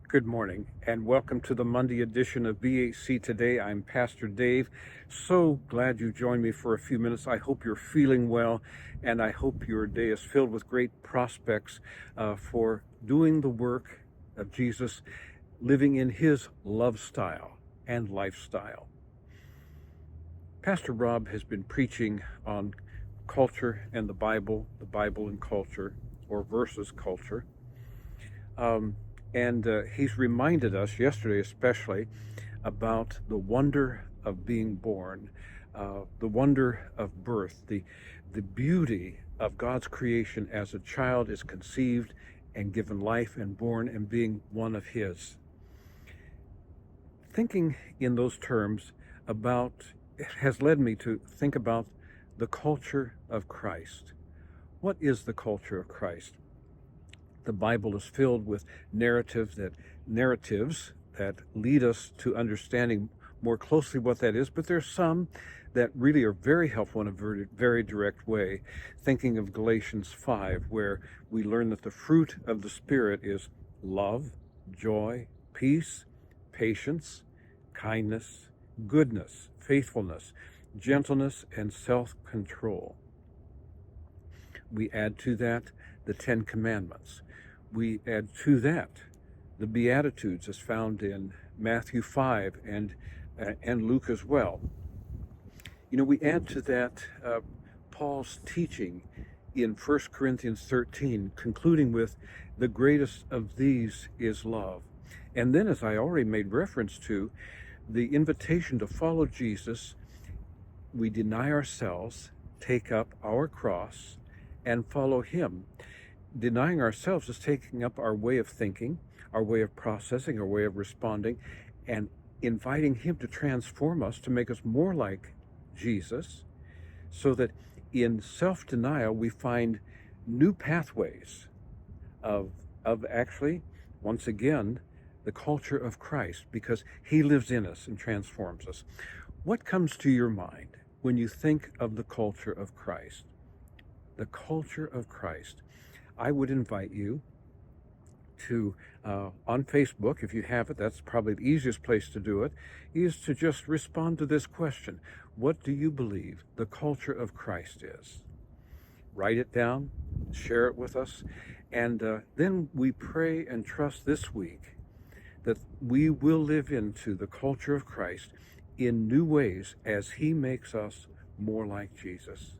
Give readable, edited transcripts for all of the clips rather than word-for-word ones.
Good morning and welcome to the Monday edition of BHC Today. I'm Pastor Dave. So glad you joined me for a few minutes. I hope you're feeling well and I hope your day is filled with great prospects for doing the work of Jesus, living in his love style and lifestyle. Pastor Rob has been preaching on culture and the Bible and culture, or versus culture. And he's reminded us yesterday especially about the wonder of being born, the wonder of birth, the beauty of God's creation as a child is conceived and given life and born and being one of his. Thinking in those terms has led me to think about the culture of Christ. What is the culture of Christ? The Bible is filled with narratives that lead us to understanding more closely what that is, but there's some that really are very helpful in a very, very direct way. Thinking of Galatians 5, where we learn that the fruit of the Spirit is love, joy, peace, patience, kindness, goodness, faithfulness, gentleness, and self-control. We add to that the 10 Commandments. We add to that the Beatitudes as found in Matthew 5 and Luke as well. We add to that Paul's teaching in 1 Corinthians 13, concluding with the greatest of these is love. And then, as I already made reference to, the invitation to follow Jesus, we deny ourselves, take up our cross, and follow him. Denying ourselves is taking up our way of thinking, our way of processing, our way of responding, and inviting him to transform us, to make us more like Jesus, so that in self-denial we find new pathways of actually, once again, the culture of Christ, because he lives in us and transforms us. What comes to your mind when you think of the culture of Christ? The culture of Christ. I would invite you to, on Facebook, if you have it, that's probably the easiest place to do it, is to just respond to this question. What do you believe the culture of Christ is? Write it down, share it with us, and then we pray and trust this week that we will live into the culture of Christ in new ways as he makes us more like Jesus.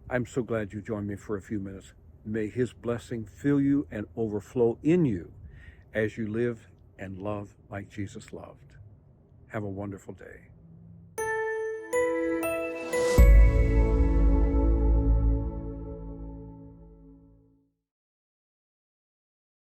I'm so glad you joined me for a few minutes. May his blessing fill you and overflow in you as you live and love like Jesus loved. Have a wonderful day.